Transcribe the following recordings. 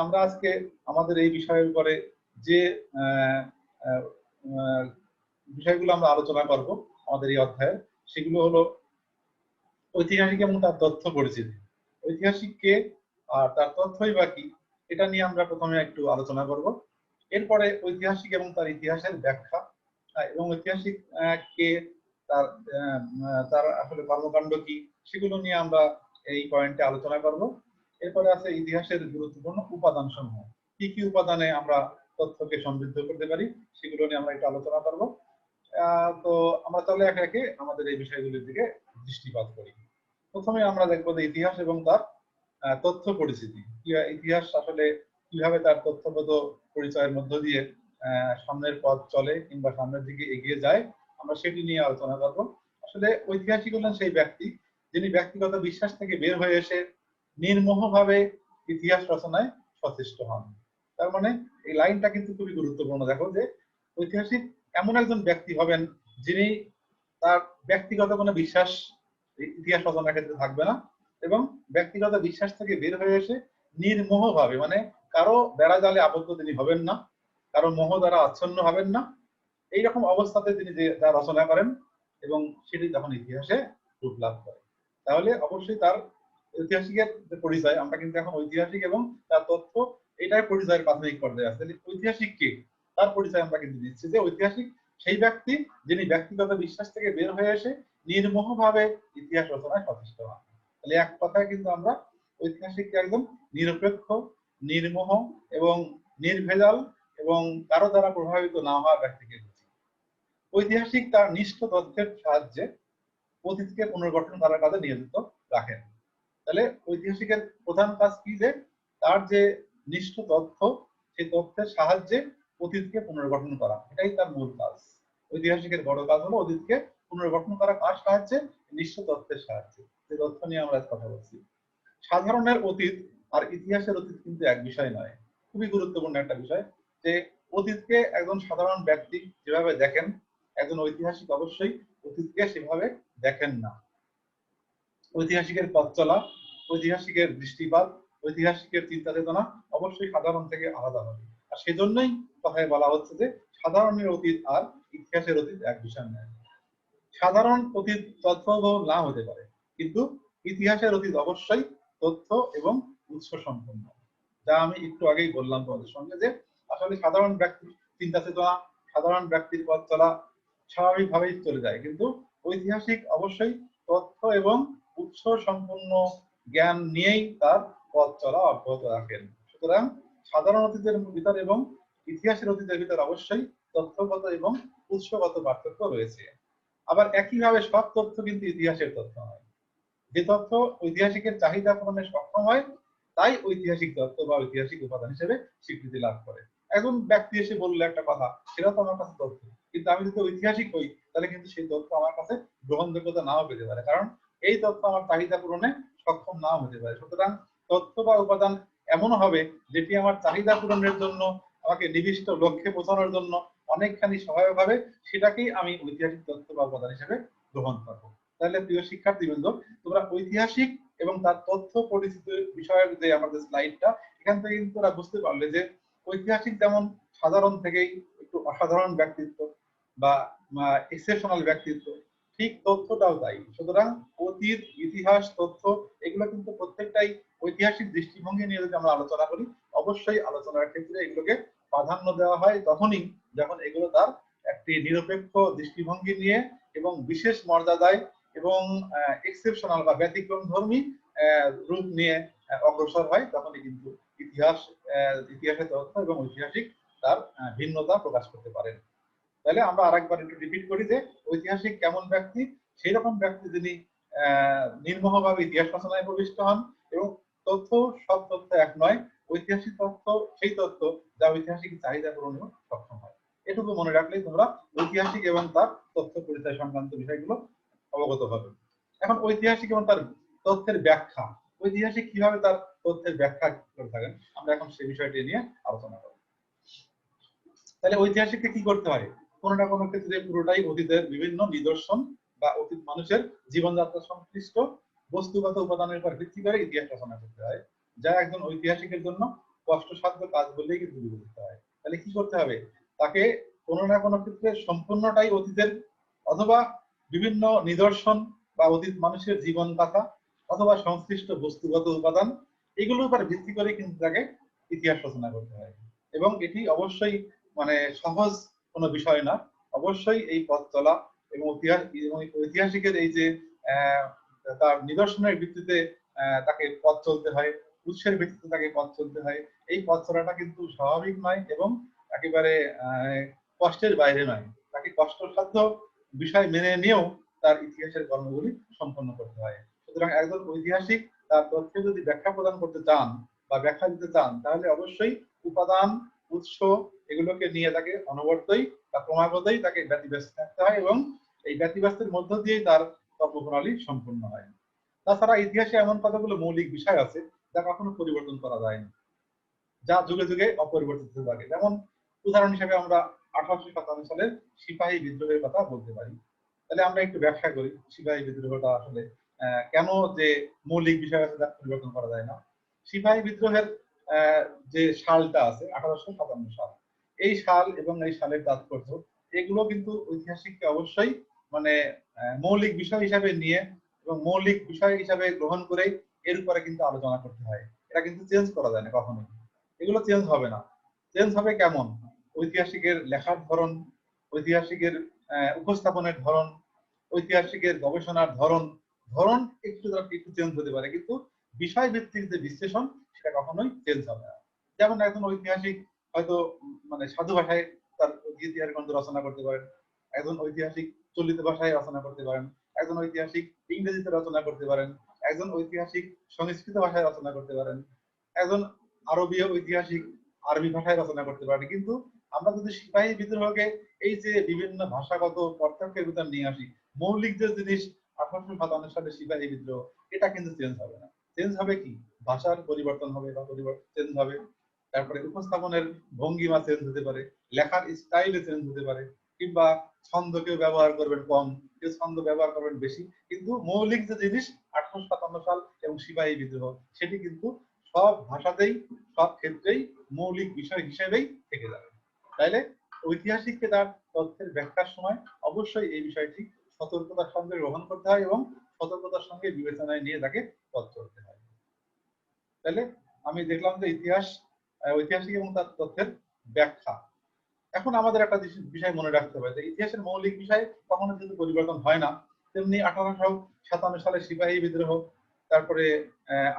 আমরা আজকে আমাদের এই বিষয়ের উপরে যে বিষয়গুলো আমরা আলোচনা করব আমাদের এই অধ্যায়ে, সেগুলো হলো ঐতিহাসিক এবং তার তথ্য পরিচিতি। ঐতিহাসিক কে আর তার তথ্যই বা কি, এটা নিয়ে আমরা প্রথমে একটু আলোচনা করব। এরপরে ঐতিহাসিক এবং তার ইতিহাসের ব্যাখ্যা এবং ঐতিহাসিক কে, তার তার আসলে কর্মকাণ্ড কি, সেগুলো নিয়ে আমরা এই পয়েন্টে আলোচনা করব। এরপরে আছে ইতিহাসের গুরুত্বপূর্ণ উপাদান সমূহ, কি কি উপাদানে আমরা তথ্যকে সমৃদ্ধ করতে পারি, সেগুলো নিয়ে আমরা একটু আলোচনা করব। তো আমরা তাহলে একে একে আমাদের এই বিষয়গুলির দিকে দৃষ্টিপাত করি। প্রথমে আমরা দেখবো যে ইতিহাস এবং তার তথ্য পরিচিতি। ইতিহাস আসলে কিভাবে তার তথ্যগত পরিচয়ের মধ্য দিয়ে সামনের পথ চলে কিংবা সামনের দিকে এগিয়ে যায়, আমরা সেটি নিয়ে আলোচনা করব। আসলে ঐতিহাসিক হলেন সেই ব্যক্তি যিনি ব্যক্তিগত বিশ্বাস থেকে বের হয়ে এসে নির্মোহভাবে ইতিহাস রচনায় সচেষ্ট হন। তার মানে এই লাইনটা কিন্তু খুবই গুরুত্বপূর্ণ। দেখো যে ঐতিহাসিক এমন একজন ব্যক্তি হবেন যিনি তার ব্যক্তিগত কোনো বিশ্বাস ইতিহাস রচনার ক্ষেত্রে থাকবে না, এবং ব্যক্তিগত বিশ্বাস থেকে বের হয়ে এসে নির্মোহভাবে, মানে কারো বেড়া জালে আবদ্ধ তিনি হবেন না, কারো মোহ দ্বারা আচ্ছন্ন হবেন না, এইরকম অবস্থাতে তিনি যে যা রচনা করেন এবং সেটি যখন ইতিহাসে রূপ লাভ করে, তাহলে অবশ্যই তার ঐতিহাসিকের যে পরিচয়, আমরা কিন্তু এখন ঐতিহাসিক এবং তার তথ্য এটাই পরিচয়ের প্রাথমিক পর্যায়ে আছে। ঐতিহাসিক কে, তার পরিচয় আমরা কিন্তু দিচ্ছি যে ঐতিহাসিক সেই ব্যক্তি যিনি ব্যক্তিগত বিশ্বাস থেকে বের হয়ে এসে নির্মোহভাবে ইতিহাস রচনায় সচেষ্ট হন। তাহলে এক কথায় কিন্তু আমরা ঐতিহাসিককে একদম নিরপেক্ষ, নির্মোহ এবং নির্ভেজাল এবং কারো দ্বারা প্রভাবিত না হওয়া ব্যক্তিকে বুঝি। ঐতিহাসিক তার নিষ্ঠ তথ্যের সাহায্যে অতীতকে পুনর্গঠন করার কাজে নিয়োজিত রাখেন। তাহলে ঐতিহাসিকের প্রধান কাজ কি, যে তার যে নিষ্ঠ তথ্য, সেই তথ্যের সাহায্যে অতীতকে পুনর্গঠন করা, এটাই তার মূল কাজ। ঐতিহাসিকের বড় কাজ হলো অতীতকে পুনর্গঠন করা, কার সাহায্যে? নিষ্ঠ তথ্যের সাহায্যে, যে তথ্য নিয়ে আমরা কথা বলছি। সাধারণের অতীত আর ইতিহাসের অতীত কিন্তু এক বিষয় নয়। খুবই গুরুত্বপূর্ণ একটা বিষয়, যে অতীতকে একজন সাধারণ ব্যক্তি যেভাবে দেখেন, একজন ঐতিহাসিক অবশ্যই অতীতকে সেভাবে দেখেন না। ঐতিহাসিকের পথ চলা, ঐতিহাসিকের দৃষ্টিপাত, ঐতিহাসিকের চিন্তা চেতনা অবশ্যই সাধারণ থেকে আলাদা হবে। আর সেজন্যই কথায় বলা হচ্ছে যে সাধারণের অতীত আর ইতিহাসের অতীত এক বিষয় নয়। সাধারণ অতীত তথ্যবহুল না হতে পারে, কিন্তু ইতিহাসের অতীত অবশ্যই তথ্য এবং উৎস সম্পন্ন। যা আমি একটু আগেই বললাম তোমাদের সঙ্গে, যে আসলে সাধারণ ব্যক্তির চিন্তা চেতনা, সাধারণ ব্যক্তির পথ চলা স্বাভাবিকভাবেই চলে যায়, কিন্তু ঐতিহাসিক অবশ্যই তথ্য এবং উৎস সম্পূর্ণ জ্ঞান নিয়েই তার পথ চলা অব্যাহত রাখেন। সুতরাং সাধারণ অতীতের ভিতর এবং ইতিহাসের অতীতের ভিতর অবশ্যই তথ্যগত এবং উৎসগত পার্থক্য রয়েছে। আবার একইভাবে সব তথ্য কিন্তু ইতিহাসের তথ্য নয়। যে তথ্য ঐতিহাসিকের চাহিদা পূরণে সক্ষম হয়, তাই ঐতিহাসিক তথ্য বা ঐতিহাসিক উপাদান হিসেবে স্বীকৃতি লাভ করে। একজন ব্যক্তি এসে বললো একটা কথা, সেটা তো আমার কাছে তথ্য, কিন্তু আমি যদি ঐতিহাসিক হই তাহলে কিন্তু সেই তথ্য আমার কাছে গ্রহণযোগ্যতা নাও পেতে পারে, কারণ এই তথ্য আমার চাহিদা পূরণে সক্ষম নাও হতে পারে। সুতরাং তথ্য বা উপাদান এমন হবে যেটি আমার চাহিদা পূরণের জন্য, আমাকে নির্দিষ্ট লক্ষ্যে পৌঁছানোর জন্য অনেকখানি সহায়ক হবে, সেটাকেই আমি ঐতিহাসিক তথ্য বা উপাদান হিসেবে গ্রহণ করবো। তাহলে প্রিয় শিক্ষার্থীবৃন্দ, তোমরা ঐতিহাসিক এবং তার তথ্য পরিচিত বিষয়ের যে আমাদের স্লাইডটা, এখান থেকে কিন্তু তোমরা বুঝতে পারলে যে ঐতিহাসিক যেমন সাধারণ থেকেই একটু অসাধারণ ব্যক্তিত্ব বা এক্সেপশনাল ব্যক্তিত্ব, ঠিক তথ্যটাও তাই। সুতরাং অতীত, ইতিহাস, তথ্য এগুলো কিন্তু প্রত্যেকটাই ঐতিহাসিক দৃষ্টিভঙ্গি নিয়ে যদি আমরা আলোচনা করি, অবশ্যই আলোচনার ক্ষেত্রে এগুলোকে প্রাধান্য দেওয়া হয় তখনই যখন এগুলো তার একটি নিরপেক্ষ দৃষ্টিভঙ্গি নিয়ে এবং বিশেষ মর্যাদায় এবং এক্সেপশনাল বা ব্যতিক্রম ধর্মী রূপ নিয়ে অগ্রসর হয়, তখনই কিন্তু ইতিহাসের তথ্য এবং ঐতিহাসিক তার ভিন্নতা প্রকাশ করতে পারেন। তাহলে আমরা আরেকবার একটু রিপিট করি যে ঐতিহাসিক কেমন ব্যক্তি, সেই রকম ব্যক্তি যিনি নির্মোহভাবে ইতিহাস রচনায় প্রবিষ্ট হন, এবং তথ্য, সব তথ্য এক নয়, ঐতিহাসিক তথ্য সেই তথ্য যা ঐতিহাসিক চাহিদা পূরণেও সক্ষম হয়। এটুকু মনে রাখলেই তোমরা ঐতিহাসিক এবং তার তথ্য পরিচয় সংক্রান্ত বিষয়গুলো অবগত হবে। এখন ঐতিহাসিক এবং তার তথ্যের ব্যাখ্যা, ঐতিহাসিক কিভাবে তার তথ্যের ব্যাখ্যা করে থাকেন, আমরা এখন সেই বিষয়টি নিয়ে আলোচনা করব। তাহলে ঐতিহাসিককে কি করতে হয়? কোনো না কোনো ক্ষেত্রে পুরোটাই অতীতের বিভিন্ন নিদর্শন বা অতীত মানুষের জীবনযাত্রা সংশ্লিষ্ট বস্তুগত উপাদানের উপর ভিত্তি করে ইতিহাস রচনা করতে হয়, যা একজন ঐতিহাসিকের জন্য কষ্টসাধ্য কাজ বললেই কিন্তু বিবেচিত হয়। তাহলে কি করতে হবে? তাকে কোনো না কোনো ক্ষেত্রে সম্পূর্ণটাই অতীতের অথবা বিভিন্ন নিদর্শন বা অতীত মানুষের জীবন কথা অথবা সংশ্লিষ্ট বস্তুগত উপাদান এগুলোর উপর ভিত্তি করে কিন্তু তাকে ইতিহাস রচনা করতে হয়। এবং এটি অবশ্যই মানে সহজ কোনো বিষয় না। অবশ্যই এই পথ চলা এবং ঐতিহাসিকের এই যে তার নিদর্শনের ভিত্তিতে তাকে পথ চলতে হয়, উৎসের ভিত্তিতে তাকে পথ চলতে হয়। এই পথ চলাটা কিন্তু স্বাভাবিক নয় এবং একেবারে কষ্টের বাইরে নয়। তাকে কষ্টসাধ্য বিষয় মেনে নিয়েও তার ইতিহাসের কর্মগুলি সম্পন্ন করতে হয়। সুতরাং একজন ঐতিহাসিক তার তথ্যে যদি ব্যাখ্যা প্রদান করতে চান বা ব্যাখ্যা দিতে চান তাহলে অবশ্যই উপাদান উৎস এগুলোকে নিয়ে তাকে অনবরতই বা ক্রমাগতই তাকে ব্যতিব্যস্ত থাকতে হয় এবং এই ব্যতিব্যস্তের মধ্য দিয়েই তার কর্মপ্রণালী সম্পূর্ণ হয়। তাছাড়া ইতিহাসে এমন কতগুলো মৌলিক বিষয় আছে যা কখনো পরিবর্তন করা যায় না, যা যুগে যুগে অপরিবর্তিত থাকে। যেমন উদাহরণ হিসেবে আমরা 1857 সালের সিপাহী বিদ্রোহের কথা বলতে পারি। তাহলে আমরা একটু ব্যাখ্যা করি সিপাহী বিদ্রোহটা আসলে কেন যে মৌলিক বিষয় আছে যা পরিবর্তন করা যায় না। সিপাহী বিদ্রোহের যে সালটা আছে 1857 সাল, এই সাল এবং এই সালের তাৎপর্য এগুলো কিন্তু ঐতিহাসিককে অবশ্যই মানে মৌলিক বিষয় হিসাবে নিয়ে এবং মৌলিক বিষয় হিসাবে গ্রহণ করে এর উপরে কিন্তু আলোচনা করতে হয়। এটা কিন্তু চেঞ্জ করা যায় না কখনোই। এগুলো চেঞ্জ হবে না। চেঞ্জ হবে কেমন? ঐতিহাসিকের লেখার ধরন, ঐতিহাসিকের উপস্থাপনের ধরন, ঐতিহাসিকের গবেষণার ধরন ধরন একটু একটু চেঞ্জ হতে পারে, কিন্তু বিষয় ভিত্তিক যে বিশ্লেষণ সেটা কখনোই চেঞ্জ হবে না। যেমন একজন ঐতিহাসিক হয়তো মানে সাধু ভাষায় তার ইতিহাস গ্রন্থ রচনা করতে পারেন, একজন ঐতিহাসিক চলিত ভাষায় রচনা করতে পারেন, একজন ঐতিহাসিক ইংরেজিতে রচনা করতে পারেন, একজন ঐতিহাসিক সংস্কৃত ভাষায় রচনা করতে পারেন, একজন আরবীয় ঐতিহাসিক আরবি ভাষায় রচনা করতে পারেন। কিন্তু আমরা যদি সিপাহী বিদ্রোহকে এই যে বিভিন্ন ভাষাগত পার্থক্যের ভিতর নিয়ে আসি, মৌলিক যে জিনিস 1857 সালে সিপাহী বিদ্রোহ এটা কিন্তু চেঞ্জ হবে না। চেঞ্জ হবে কি? ভাষার পরিবর্তন হবে বা পরিবর্তন চেঞ্জ হবে, তারপরে উপস্থাপনের ভঙ্গিমা চেঞ্জ হতে পারে, লেখার স্টাইলে চেঞ্জ হতে পারে, কিংবা ছন্দ কেউ ব্যবহার করবেন কম, কেউ ছন্দ ব্যবহার করবেন বেশি, কিন্তু মৌলিক যে জিনিস 1857 সাল এবং সিপাহী বিদ্রোহ সেটি কিন্তু সব ভাষাতেই সব ক্ষেত্রেই মৌলিক বিষয় হিসেবেই থেকে যাবে। তাইলে ঐতিহাসিককে তার তথ্যের ব্যাখ্যার সময় অবশ্যই এই বিষয়টি সতর্কতার সঙ্গে গ্রহণ করতে হয় এবং সতর্কতার সঙ্গে বিবেচনায় নিয়ে তাকে পথ চলতে হয়। তাহলে আমি দেখলাম যে ইতিহাস ঐতিহাসিক এবং তার তথ্যের ব্যাখ্যা। এখন আমাদের একটা বিষয় মনে রাখতে হবে যে ইতিহাসের মৌলিক বিষয় কখনো কিন্তু পরিবর্তন হয় না। তেমনি 1857 সালে সিপাহী বিদ্রোহ, তারপরে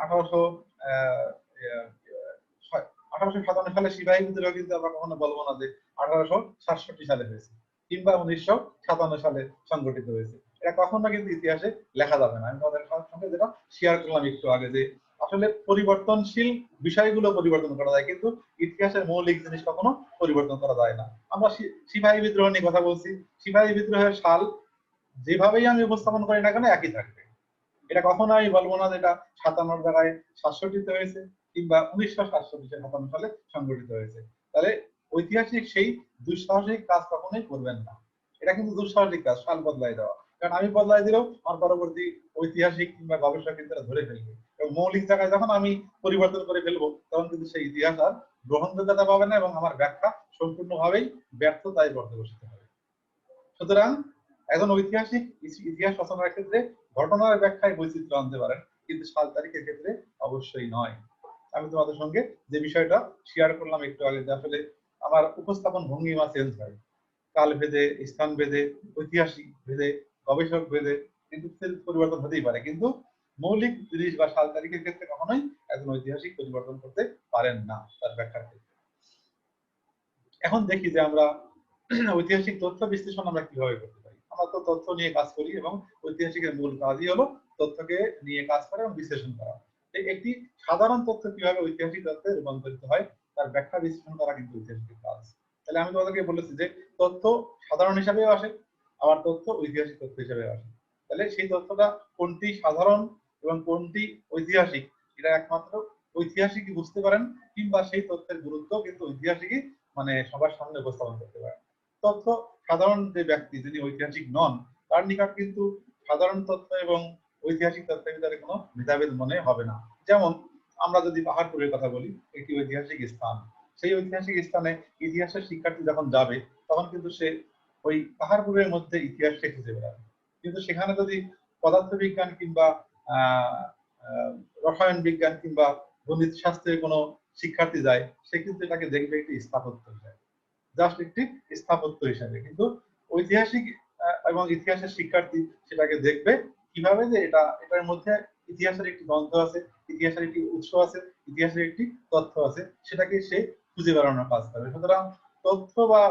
1857 সালে সিপাহী বিদ্রোহ কিন্তু আমরা কখনো বলবো না যে 1867 সালে হয়েছে কিংবা 1957 সালে সংগঠিত হয়েছে। এটা কখনো কিন্তু ইতিহাসে লেখা যাবে না। আমি তোমাদের সঙ্গে যেটা শেয়ার করলাম একটু আগে যে আসলে পরিবর্তনশীল বিষয়গুলো পরিবর্তন করা যায়, কিন্তু ইতিহাসের মৌলিক জিনিস কখনো পরিবর্তন করা যায় না। আমরা সিপাহী বিদ্রোহ নিয়ে কথা বলছি, সিপাহী বিদ্রোহের সাল যেভাবেই আমি উপস্থাপন করি না কেন একই থাকবে। এটা কখনো আমি বলবো না যে এটা 57 জায়গায় 67 হয়েছে কিংবা 1957 সালে সংগঠিত হয়েছে। তাহলে ঐতিহাসিক সেই দুঃসাহসিক কাজ কখনোই করবেন না। এটা কিন্তু দুঃসাহসিক কাজ, সাল বদলাই দেওয়া। কারণ আমি বদলাই দিলেও আমার পরবর্তী ঐতিহাসিক কিংবা গবেষক কিন্তু ধরে ফেলবে এবং মৌলিক জায়গায় যখন আমি পরিবর্তন করে ফেলবো তখন কিন্তু সেই ইতিহাস আর গ্রহণযোগ্যতা পাবে না এবং আমার ব্যাখ্যা সম্পূর্ণভাবেই ব্যর্থতায় পর্যবসিত হবে। সুতরাং একজন ঐতিহাসিক ইতিহাস রচনার ক্ষেত্রে ঘটনার ব্যাখ্যায় বৈচিত্র্য আনতে পারেন, কিন্তু সাল তারিখের ক্ষেত্রে অবশ্যই নয়। আমি তোমাদের সঙ্গে যে বিষয়টা শেয়ার করলাম একটু আগে যে আসলে আমার উপস্থাপন ভঙ্গিমা চেঞ্জ হয় কাল ভেদে, স্থান ভেদে, ঐতিহাসিক ভেদে, গবেষক ভেদে কিন্তু পরিবর্তন হতেই পারে, কিন্তু মৌলিক জিনিস বা সাল তারিখের ক্ষেত্রে কখনোই একজন ঐতিহাসিক পরিবর্তন করতে পারেন না তার ব্যাখ্যার ক্ষেত্রে। এখন দেখি যে আমরা ঐতিহাসিক তথ্য বিশ্লেষণ আমরা কিভাবে করতে পারি। আমরা তো তথ্য নিয়ে কাজ করি এবং ঐতিহাসিকের মূল কাজই হলো তথ্যকে নিয়ে কাজ করা এবং বিশ্লেষণ করা। একটি সাধারণ তথ্য কিভাবে ঐতিহাসিক তথ্যে রূপান্তরিত হয় তার ব্যাখ্যা বিশ্লেষণ করা কিন্তু ঐতিহাসিকের কাজ। তাহলে আমি তোমাদেরকে বলেছি যে তথ্য সাধারণ হিসাবেও আসে, আবার তথ্য ঐতিহাসিক তথ্য হিসেবে আসে। তাহলে সেই তথ্যটা কোনটি সাধারণ এবং কোনটি ঐতিহাসিক এটা একমাত্র ঐতিহাসিকই বুঝতে পারেন, কিংবা সেই তথ্যের গুরুত্ব কিন্তু ঐতিহাসিকই মানে সবার সামনে উপস্থাপন করতে পারেন। তথ্য সাধারণ যে ব্যক্তি যিনি ঐতিহাসিক নন তার নিকট কিন্তু সাধারণ তথ্য এবং ঐতিহাসিক তথ্যের ভিতরে কোনো ভেদাভেদ মনে হবে না। যেমন আমরা যদি পাহাড়পুরের কথা বলি, একটি ঐতিহাসিক স্থান, সেই ঐতিহাসিক স্থানে ইতিহাসের শিক্ষার্থী যখন যাবে তখন কিন্তু সে ওই পাহাড়পুরের মধ্যে ইতিহাসকে খুঁজে বেড়াবে। কিন্তু সেখানে যদি পদার্থবিজ্ঞান কিংবা আহ রসায়ন বিজ্ঞান কিংবা গণিত শাস্ত্রের কোনো শিক্ষার্থী যায়, সে কিন্তু এটাকে দেখবে একটি স্থাপত্য হিসাবে, জাস্ট একটি স্থাপত্য হিসাবে। কিন্তু ঐতিহাসিক এবং ইতিহাসের শিক্ষার্থী সেটাকে দেখবে কিভাবে যে এটার মধ্যে ইতিহাসের একটি গ্রন্থ আছে, ইতিহাসের একটি উৎস আছে, ইতিহাসের একটি তথ্য আছে, সেটাকে সে খুঁজে বেড়ানোর কাজ করবে। সুতরাং তথ্য বা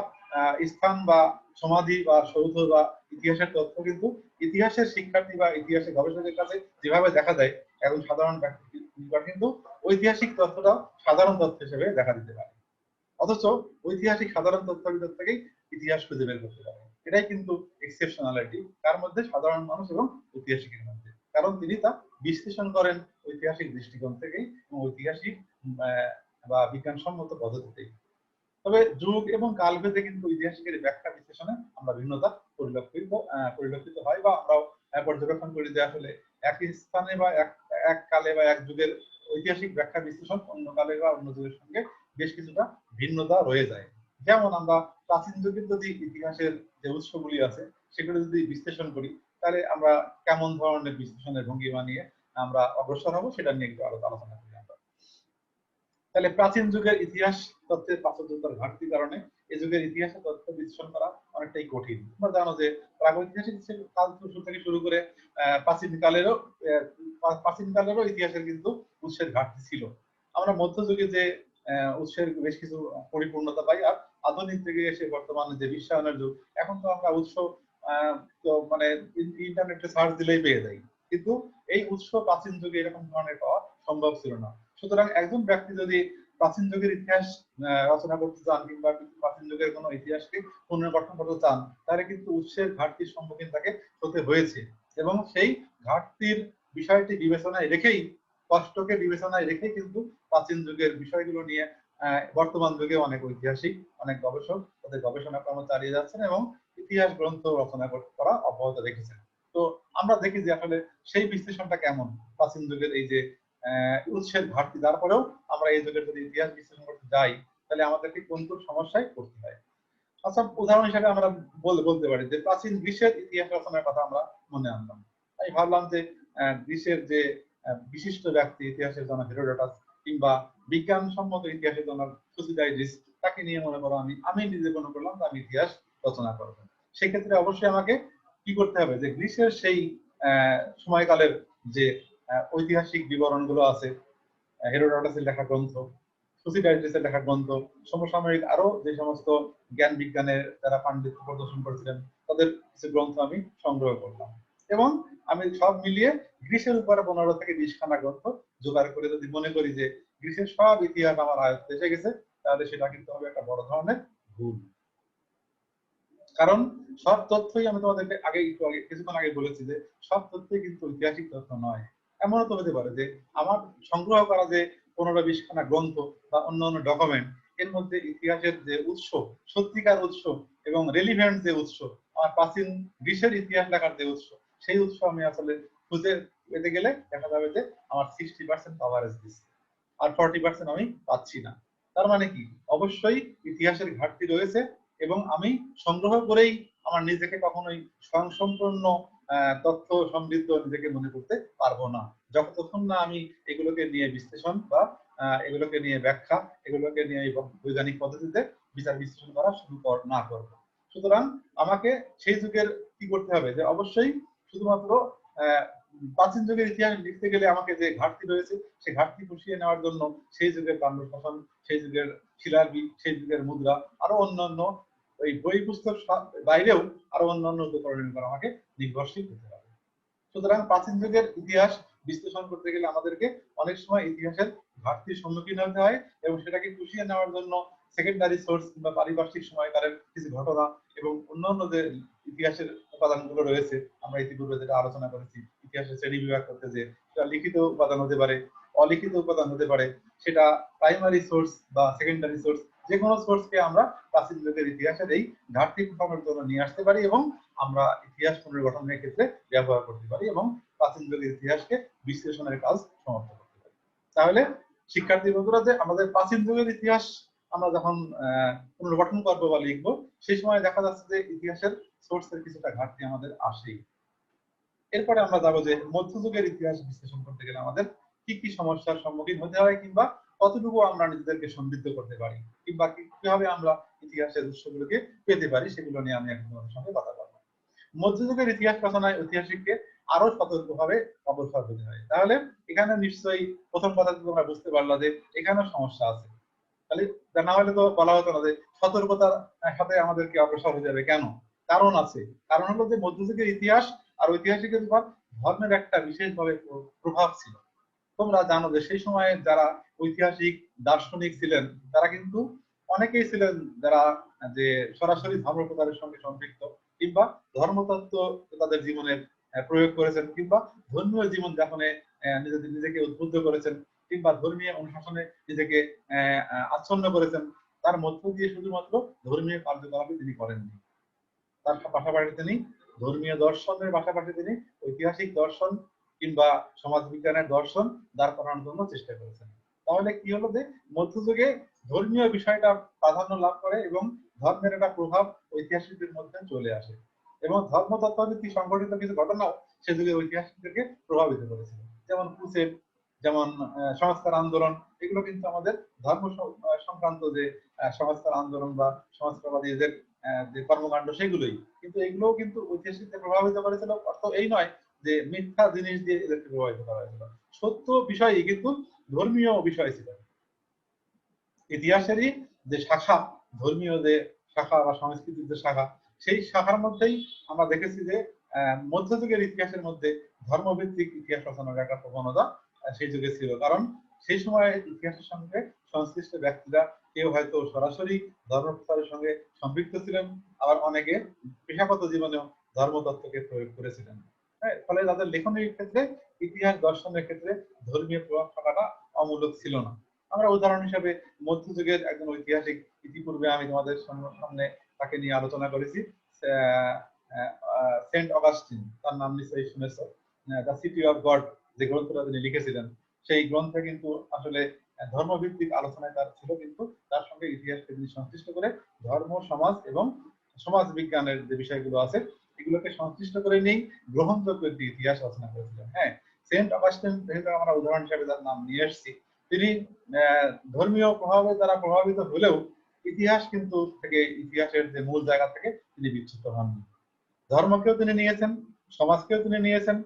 স্থান বা সমাধি বা সৌধ বা ইতিহাসের তথ্য কিন্তু ইতিহাসের শিক্ষার্থী বা ইতিহাসের গবেষকের কাছে যেভাবে দেখা যায়, এখন সাধারণ ব্যক্তি কিন্তু ঐতিহাসিক তথ্যটা সাধারণ তথ্য হিসেবে দেখা দিতে পারে। অথচ ঐতিহাসিক সাধারণ তথ্যের ভিতর থেকেই ইতিহাস খুঁজে বের করতে পারে। এটাই কিন্তু এক্সেপশনালিটি কার মধ্যে, সাধারণ মানুষ এবং ঐতিহাসিকের মধ্যে। কারণ তিনি তা বিশ্লেষণ করেন ঐতিহাসিক দৃষ্টিকোণ থেকেই এবং ঐতিহাসিক বা বিজ্ঞানসম্মত পদ্ধতিতেই। তবে যুগ এবং কালভেদে কিন্তু ঐতিহাসিকের ব্যাখ্যা বিশ্লেষণে আমরা ভিন্নতা পরিলক্ষিত হয় বা আমরাও পর্যবেক্ষণ করি যে আসলে একই স্থানে বা এক কালে বা এক যুগের ঐতিহাসিক ব্যাখ্যা বিশ্লেষণ অন্য কালে বা অন্য যুগের সঙ্গে বেশ কিছুটা ভিন্নতা রয়ে যায়। যেমন আমরা প্রাচীন যুগের যদি ইতিহাসের যে উৎসগুলি আছে সেগুলো যদি বিশ্লেষণ করি, তাহলে আমরা কেমন ধরনের বিশ্লেষণের ভঙ্গিমা নিয়ে আমরা অগ্রসর হবো সেটা নিয়ে একটু আলোচনা করি আমরা। তাহলে প্রাচীন যুগের ইতিহাস তথ্যের প্রাচুর্যতার ঘাটতির কারণে এই যুগের ইতিহাসের তথ্য বিশ্লেষণ করা অনেকটাই কঠিন। তোমরা জানো যে প্রাগৈতিহাসিক কাল থেকে শুরু করে প্রাচীনকালেরও ইতিহাসের কিন্তু উৎসের ঘাটতি ছিল। আমরা মধ্যযুগে যে উৎসের বেশ কিছু পরিপূর্ণতা পাই, আর আধুনিক যুগে এসে বর্তমানে যে বিশ্বায়নের যুগ, এখন তো আমরা উৎস তো মানে ইন্টারনেটে সার্চ দিলেই পেয়ে যাই। কিন্তু এই উৎস প্রাচীন যুগে এরকম ধরনের পাওয়া সম্ভব ছিল না। সুতরাং একজন ব্যক্তি যদি প্রাচীন যুগের ইতিহাস রচনা করতে চান কিংবা প্রাচীন যুগের কোনো ইতিহাসকে পুনর্গঠন করতে চান, তাহলে কিন্তু উৎসের ঘাটতির সম্মুখীন তাকে হতে হয়েছে। এবং সেই ঘাটতির বিষয়টি বিবেচনায় রেখেই, কষ্টকে বিবেচনায় রেখেই কিন্তু প্রাচীন যুগের বিষয়গুলো নিয়ে বর্তমান যুগে অনেক ঐতিহাসিক, অনেক গবেষক তাদের গবেষণা কর্ম চালিয়ে যাচ্ছেন এবং ইতিহাস গ্রন্থ রচনা করা অব্যাহত রেখেছেন। তো আমরা দেখি যে আসলে সেই বিশ্লেষণটা কেমন প্রাচীন যুগের এই যে উৎসের ঘাটতি, তারপরেও আমরা এই যুগের যদি ইতিহাস বিশ্লেষণ করতে যাই তাহলে আমাদেরকে কোন কোন সমস্যায় পড়তে হয়। আচ্ছা, উদাহরণ হিসেবে আমরা বলতে পারি যে প্রাচীন গ্রিসের ইতিহাস রচনার কথা আমরা মনে আনলাম। আমি ভাবলাম যে গ্রিসের যে বিশিষ্ট ব্যক্তি ইতিহাসের জনক হেরোডোটাস কিংবা বিজ্ঞানসম্মত ইতিহাসের জনক থুসিডাইডিস, তাকে নিয়ে মনে করো আমি নিজে মনে করলাম যে আমি ইতিহাস রচনা করবো। সেক্ষেত্রে অবশ্যই আমাকে কি করতে হবে যে গ্রিসের সেই সময়কালের যে ঐতিহাসিক বিবরণগুলো আছে, হেরোডোটাসের লেখা গ্রন্থ, থুসিডাইডিসের লেখা গ্রন্থ, সমসাময়িক আরো যে সমস্ত জ্ঞান বিজ্ঞানের যারা পাণ্ডিত্য প্রদর্শন করেছিলেন তাদের কিছু গ্রন্থ আমি সংগ্রহ করলাম এবং আমি সব মিলিয়ে গ্রিসের উপরে 15 থেকে 20 খানা গ্রন্থ জোগাড় করে যদি মনে করি যে গ্রিসের সব ইতিহাস আমার আয়ত্তে এসে গেছে, তাহলে সেটা কিন্তু হবে একটা বড় ধরনের ভুল। কারণ সব তথ্যই আমি তোমাদেরকে কিছুক্ষণ আগে বলেছি যে সব তথ্যই কিন্তু ঐতিহাসিক তথ্য নয়। এমনও তো হতে পারে যে আমার সংগ্রহ করা যে 15-20 খানা গ্রন্থ বা অন্যান্য ডকুমেন্ট, এর মধ্যে ইতিহাসের যে উৎস, সত্যিকার উৎস এবং রেলিভেন্ট যে উৎস, আমার প্রাচীন গ্রিসের ইতিহাস লেখার যে উৎস, সেই উৎস আমি আসলে খুঁজে পেতে গেলে দেখা যাবে যে আমার 60% কভারেজ দিচ্ছে আর 40% আমি পাচ্ছি না। তার মানে কি, অবশ্যই ইতিহাসের ঘাটতি রয়েছে এবং আমি সংগ্রহ করেই আমার নিজেকে কখনোই স্বয়ংসম্পূর্ণ তথ্য সমৃদ্ধ নিজেকে মনে করতে পারবো না, যতক্ষণ না আমি এগুলোকে নিয়ে বিশ্লেষণ বা এগুলোকে নিয়ে ব্যাখ্যা, এগুলোকে নিয়ে বৈজ্ঞানিক পদ্ধতিতে বিচার বিশ্লেষণ করা শুরু না করবো। সুতরাং আমাকে সেই যুগের কি করতে হবে যে অবশ্যই শুধুমাত্র প্রাচীন যুগের ইতিহাস লিখতে গেলে আমাকে যে ঘাটতি রয়েছে সেই ঘাটতি পুষিয়ে নেওয়ার জন্য সেই যুগের তাম্র শাসন, সেই যুগের শিলালিপি, সেই যুগের মুদ্রা, আরো অন্যান্য ওই বই পুস্তক বাইরেও আরো অন্যান্য উপকরণের উপর আমাকে নির্ভরশীল হতে হবে। সুতরাং প্রাচীন যুগের ইতিহাস বিশ্লেষণ করতে গেলে আমাদেরকে অনেক সময় ইতিহাসের ঘাটতির সম্মুখীন হতে হয় এবং সেটাকে পুষিয়ে নেওয়ার জন্য সেকেন্ডারি সোর্স কিংবা পারিপার্শ্বিক সময়কালের কিছু ঘটনা এবং অন্যান্য যে ইতিহাসের উপাদানগুলো রয়েছে, আমরা ইতিপূর্বে যেটা আলোচনা করেছি ইতিহাসের শ্রেণী বিভাগ করতে, যে সেটা লিখিত উপাদান হতে পারে, অলিখিত উপাদান হতে পারে, সেটা প্রাইমারি সোর্স বা সেকেন্ডারি সোর্স, যে কোনো সোর্সকে আমরা প্রাচীন যুগের ইতিহাসের এই ঘাটতি পূরণের জন্য নিয়ে আসতে পারি এবং আমরা ইতিহাস পুনর্গঠনের ক্ষেত্রে ব্যবহার করতে পারি এবং প্রাচীন যুগের ইতিহাসকে বিশ্লেষণের কাজ সমাপ্ত করতে পারি। তাহলে শিক্ষার্থী বন্ধুরা, যে আমাদের প্রাচীন যুগের ইতিহাস আমরা যখন পুনর্গঠন করবো বা লিখবো, সেই সময় দেখা যাচ্ছে যে ইতিহাসের সোর্সের কিছুটা ঘাটতি আমাদের আসেই। এরপরে আমরা যাবো যে মধ্যযুগের ইতিহাস বিশ্লেষণ করতে গেলে আমাদের কি কি সমস্যার সম্মুখীন হতে হয়, কিংবা কতটুকু আমরা নিজেদেরকে সমৃদ্ধ করতে পারি, কিংবা কিভাবে আমরা ইতিহাসের উৎসগুলোকে পেতে পারি, সেগুলো নিয়ে আমি এখন তোমাদের সঙ্গে কথা বলবো। মধ্যযুগের ইতিহাস রচনায় ঐতিহাসিককে আরো সতর্কভাবে অগ্রসর হতে হয়। তাহলে এখানে নিশ্চয়ই প্রথম কথা তোমরা বুঝতে পারলা যে এখানেও সমস্যা আছে। তাহলে না হলে তো বলা হতো না যে সতর্কতার সাথে আমাদেরকে অগ্রসর হয়ে যাবে, কেন? কারণ আছে। কারণ হলো যে মধ্যযুগের ইতিহাস আর ঐতিহাসিকের উপর ধর্মের একটা বিশেষভাবে প্রভাব ছিল। তোমরা জানো যে সেই সময়ে যারা ঐতিহাসিক দার্শনিক ছিলেন, তারা কিন্তু অনেকেই ছিলেন যারা যে সরাসরি ধর্ম প্রচারের সঙ্গে সম্পৃক্ত, কিংবা ধর্মতত্ত্ব তাদের জীবনে প্রয়োগ করেছেন, কিংবা ধর্মীয় জীবন যাপনে নিজেকে উদ্বুদ্ধ করেছেন, কিংবা ধর্মীয় অনুশাসনে নিজেকে আচ্ছন্ন করেছেন। তার মধ্য দিয়ে শুধুমাত্র ধর্মীয় কার্যকলাপই তিনি করেননি, তার পাশাপাশি তিনি ধর্মীয় দর্শনের পাশাপাশি তিনি ঐতিহাসিক দর্শন কিংবা সমাজ বিজ্ঞানের দর্শন দাঁড় করানোর জন্য চেষ্টা করেছেন। তাহলে কি হলো যে মধ্যযুগে ধর্মীয় বিষয়টা প্রাধান্য লাভ করে এবং ধর্মের একটা প্রভাব ঐতিহাসিকদের মধ্যে চলে আসে, এবং ধর্মতত্ত্বভিত্তিক সংঘটিত কিছু ঘটনাও সে যুগে ঐতিহাসিকদেরকে প্রভাবিত করেছিল। যেমন ক্রুসেড, যেমন সংস্কার আন্দোলন, এগুলো কিন্তু আমাদের ধর্ম সংক্রান্ত যে সংস্কার আন্দোলন বা সংস্কারবাদীদের যে কর্মকাণ্ড, সেগুলোই কিন্তু, এগুলোও কিন্তু ঐতিহাসিকদের প্রভাবিত করেছিল। অর্থ এই নয় যে মিথ্যা জিনিস দিয়ে এদেরকে প্রভাবিত করা হয়েছিল, সত্য বিষয়ই কিন্তু ধর্মীয় বিষয় ছিল। ইতিহাসেরই যে শাখা, ধর্মীয় যে শাখা বা সংস্কৃতির যে শাখা, সেই শাখার মধ্যেই আমরা দেখেছি যে মধ্যযুগের ইতিহাসের মধ্যে ধর্মভিত্তিক ইতিহাস রচনার একটা প্রবণতা সেই যুগে ছিল। কারণ সেই সময় ইতিহাসের সঙ্গে সংশ্লিষ্ট ব্যক্তিরা কেউ হয়তো সরাসরি ধর্ম প্রচারের সঙ্গে সম্পৃক্ত ছিলেন, আবার অনেকে পেশাগত জীবনেও ধর্মতত্ত্বকে প্রয়োগ করেছিলেন। হ্যাঁ, ফলে তাদের লেখনের ক্ষেত্রে ইতিহাস দর্শনের ক্ষেত্রে ধর্মীয় প্রভাব থাকাটা অমূলক ছিল না। আমরা উদাহরণ হিসেবে মধ্যযুগের একজন ঐতিহাসিক, ইতিপূর্বে আমি তোমাদের সামনে তাকে নিয়ে আলোচনা করেছি, সেন্ট অগাস্টিন, তার নাম নিশ্চয়ই শুনেছ। দ্য সিটি অফ গড যে গ্রন্থটা তিনি লিখেছিলেন, সেই গ্রন্থে কিন্তু আসলে ধর্মভিত্তিক আলোচনায় তার ছিল, কিন্তু তার সঙ্গে ইতিহাসকে তিনি সংশ্লিষ্ট করে ধর্ম, সমাজ এবং সমাজ বিজ্ঞানের যে বিষয়গুলো আছে এগুলোকে সংশ্লিষ্ট করে নিয়েই গ্রহণযোগ্য একটি ইতিহাস রচনা করেছিলেন। হ্যাঁ, সেন্ট অগাস্টিন যেহেতু আমরা উদাহরণ হিসেবে তার নাম নিয়ে এসেছি, তিনি ধর্মীয় প্রভাবের দ্বারা প্রভাবিত হলেও ইতিহাস কিন্তু থেকে ইতিহাসের যে মূল জায়গা থেকে তিনি বিচ্যুত হননি। ধর্মকেও তিনি নিয়েছেন, সমাজকেও তিনি নিয়েছেন,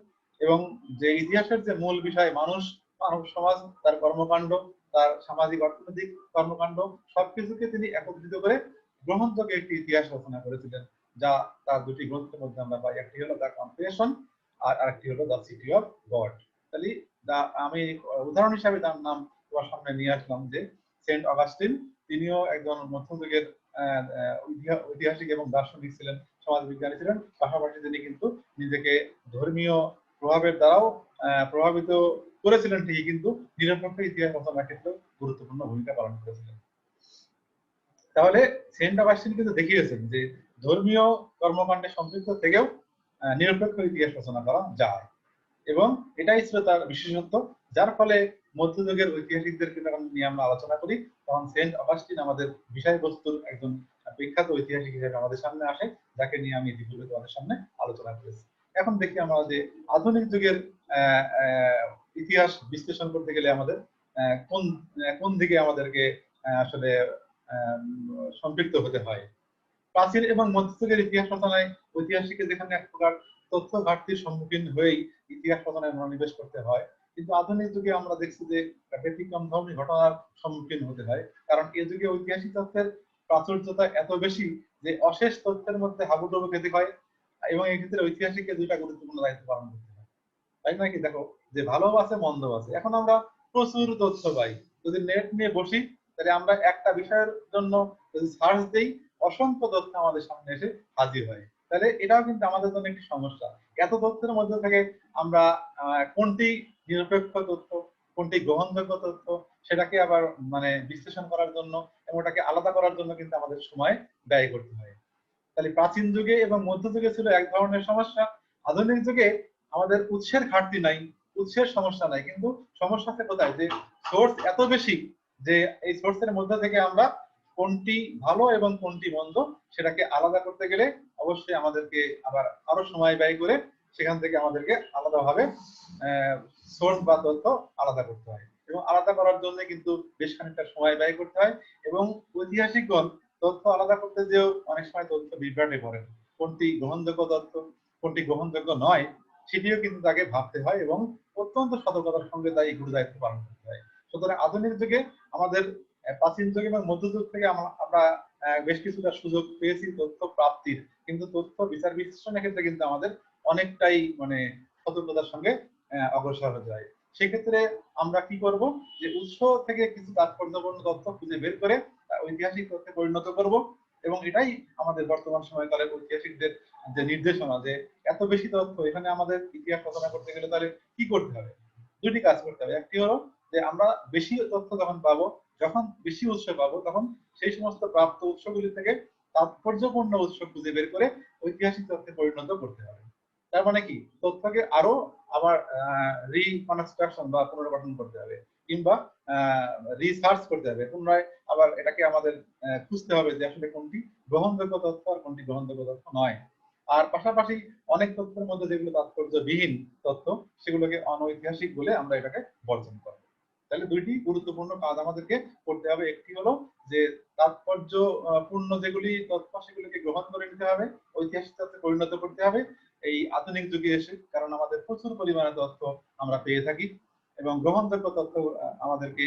এবং যে ইতিহাসের যে মূল বিষয় মানুষ, মানব সমাজ, তার কর্মকাণ্ড, তার সামাজিক অর্থনৈতিক কর্মকাণ্ড, সবকিছুকে তিনি একত্রিত করে গ্রহণযোগ্য একটি ইতিহাস রচনা করেছিলেন, যা তার দুটি গ্রন্থের মধ্যে আমরা পাই। একটি হলো দ্য কনফেশন আর আরেকটি হলো দ্য সিটি অফ গড। তাহলে আমি উদাহরণ হিসাবে তার নাম তোমার সামনে নিয়ে আসলাম যে সেন্ট অগাস্টিন, তিনিও একজন মধ্যযুগের ঐতিহাসিক এবং দার্শনিক ছিলেন, সমাজ বিজ্ঞানী ছিলেন। পাশাপাশি তিনি কিন্তু নিজেকে ধর্মীয় প্রভাবের দ্বারাও প্রভাবিত করেছিলেন ঠিকই, কিন্তু নিরপেক্ষ ইতিহাস রচনার ক্ষেত্রে গুরুত্বপূর্ণ ভূমিকা পালন করেছিলেন। তাহলে সেন্ট অগাস্টিন কিন্তু দেখিয়েছেন যে ধর্মীয় কর্মকাণ্ডে সম্পৃক্ত থেকেও নিরপেক্ষ ইতিহাস রচনা করা যায়, এবং এটাই ছিল তার বিশেষত্ব, যার ফলে মধ্যযুগের ঐতিহাসিকদের নিয়ে আমরা আলোচনা করি, তখন সেন্ট অগাস্টিন আমাদের বিষয়বস্তুর একজন বিখ্যাত ঐতিহাসিক হিসেবে আমাদের সামনে আসে, যাকে নিয়ে আমি ইতিপূর্বে তোমাদের সামনে আলোচনা করেছি। এখন দেখি আমরা যে আধুনিক যুগের ইতিহাস বিশ্লেষণ করতে গেলে আমাদের কোন কোন দিকে আমাদেরকে আসলে সম্পৃক্ত হতে হয়। প্রাচীন এবং মধ্যযুগের ইতিহাস রচনায় ঐতিহাসিকের যেখানে এক প্রকার তথ্য ঘাটতির সম্মুখীন হয়েই ইতিহাস রচনায় মনোনিবেশ করতে হয়, কিন্তু আধুনিক যুগে আমরা দেখছি যে ব্যতিক্রম ধর্মী ঘটনার সম্মুখীন হতে হয়। কারণ এ যুগে ঐতিহাসিক তথ্যের প্রাচুর্যতা এত বেশি যে অশেষ তথ্যের মধ্যে হাবুডুবু খেতে হয়, এবং এই ক্ষেত্রে ঐতিহাসিককে দুইটা গুরুত্বপূর্ণ দায়িত্ব পালন করতে হয়। তাই নাকি? দেখো যে ভালো আছে মন্দ আছে, এখন আমরা প্রচুর তথ্য পাই। যদি নেট নিয়ে বসি তাহলে আমরা একটা বিষয়ের জন্য যদি সার্চ দিই, অসংখ্য তথ্য আমাদের সামনে এসে হাজির হয়। তাহলে এটাও কিন্তু আমাদের জন্য একটি সমস্যা। এত তথ্যের মধ্যে থেকে আমরা কোনটি নিরপেক্ষ তথ্য, কোনটি গ্রহণযোগ্য তথ্য, সেটাকে আবার মানে বিশ্লেষণ করার জন্য এবং ওটাকে আলাদা করার জন্য কিন্তু আমাদের সময় ব্যয় করতে হয়। তাহলে প্রাচীন যুগে এবং মধ্যযুগে ছিল এক ধরনের সমস্যা, আধুনিক যুগে আমাদের উৎসের ঘাটতি নাই, উৎসের সমস্যা নাই, কিন্তু সমস্যা আছে কোথায়, যে সোর্স এত বেশি যে এই সোর্সের মধ্যে থেকে আমরা কোনটি ভালো এবং কোনটি মন্দ সেটাকে আলাদা করতে গেলে অবশ্যই আমাদেরকে আবার আরো সময় ব্যয় করে সেখান থেকে আমাদেরকে আলাদাভাবে সোর্স বা তথ্য আলাদা করতে হয়, এবং আলাদা করার জন্য কিন্তু বেশ খানিকটা সময় ব্যয় করতে হয়। এবং ঐতিহাসিকগণ তথ্য আলাদা করতে যেও অনেক সময় তথ্য বিভ্রাটে পড়েন, কোনটি গ্রহণযোগ্য তথ্য কোনটি গ্রহণযোগ্য নয় সেটিও কিন্তু তাকে ভাবতে হয় এবং অত্যন্ত সতর্কতার সঙ্গে তাই গুরু দায়িত্ব পালন করতে হয়। সুতরাং আধুনিক যুগে আমাদের প্রাচীন যুগ এবং মধ্যযুগ থেকে আমরা বেশ কিছুটা সুযোগ পেয়েছি তথ্য প্রাপ্তির, কিন্তু তথ্য বিচার বিশ্লেষণের ক্ষেত্রে কিন্তু আমাদের অনেকটাই মানে সতর্কতার সঙ্গে অগ্রসর হতে হয়। সেক্ষেত্রে আমরা কি করব, যে উৎস থেকে কিছু তাৎপর্যপূর্ণ তথ্য খুঁজে বের করে ঐতিহাসিক তথ্যে পরিণত করব, এবং এটাই আমাদের বর্তমান সময়কালের ঐতিহাসিকদের যে নির্দেশনা, যে এত বেশি তথ্য এখানে আমাদের ইতিহাস রচনা করতে গেলে তাহলে কি করতে হবে। দুটি কাজ করতে হবে, একটি হলো যে আমরা বেশি তথ্য যখন পাবো, যখন বেশি উৎস পাবো, তখন সেই সমস্ত প্রাপ্ত উৎসগুলি থেকে তাৎপর্যপূর্ণ উৎস খুঁজে বের করে ঐতিহাসিক তথ্যে পরিণত করতে হবে। তার মানে কি, তথ্যকে আরো আবার রিকনস্ট্রাকশন বা পুনর্গঠন করতে হবে, কিংবা রিসার্চ করতে হবে পুনরায়, আবার এটাকে আমাদের খুঁজতে হবে যে আসলে কোনটি গ্রহণযোগ্য তথ্য আর কোনটি গ্রহণযোগ্য তথ্য নয়। আর পাশাপাশি অনেক তথ্যের মধ্যে যেগুলো তাৎপর্যবিহীন তথ্য সেগুলোকে অনৈতিহাসিক বলে আমরা এটাকে বর্জন করব। তাহলে দুইটি গুরুত্বপূর্ণ কাজ আমাদেরকে করতে হবে, একটি হলো যে তাৎপর্য পূর্ণ যেগুলি তথ্য সেগুলোকে গ্রহণ করে নিতে হবে, ঐতিহাসিক তথ্যে পরিণত করতে হবে এই আধুনিক যুগে এসে, কারণ আমাদের প্রচুর পরিমাণে তথ্য আমরা পেয়ে থাকি, এবং গ্রহণযোগ্য তথ্য আমাদেরকে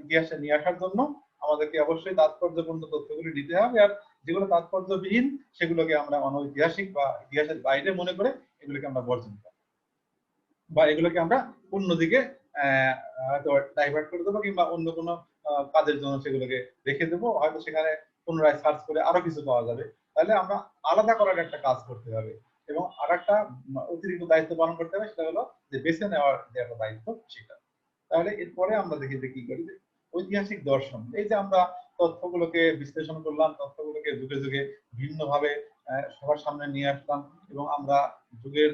ইতিহাসে নিয়ে আসার জন্য আমাদেরকে অবশ্যই তাৎপর্যপূর্ণ তথ্যগুলি দিতে হবে, আর যেগুলো তাৎপর্যবিহীন সেগুলোকে আমরা অনৈতিহাসিক বা ইতিহাসের বাইরে মনে করে এগুলোকে আমরা বর্জন করব, বা এগুলোকে আমরা অন্যদিকে হয়তো ডাইভার্ট করে দেবো, কিংবা অন্য কোনো কাজের জন্য সেগুলোকে রেখে দেবো, হয়তো সেখানে পুনরায় সার্চ করে আরো কিছু পাওয়া যাবে। তাহলে আমরা আলাদা করার একটা কাজ করতে হবে, এবং আর একটা অতিরিক্ত দায়িত্ব পালন করতে হবে, সেটা হলো যে বেছে নেওয়ার যে একটা দায়িত্ব সেটা। তাহলে এরপরে আমরা দেখি যে কি করি, ঐতিহাসিক দর্শন, এই যে আমরা তথ্যগুলোকে বিশ্লেষণ করলাম, তথ্যগুলোকে যুগে যুগে ভিন্নভাবে সবার সামনে নিয়ে আসলাম, এবং আমরা যুগের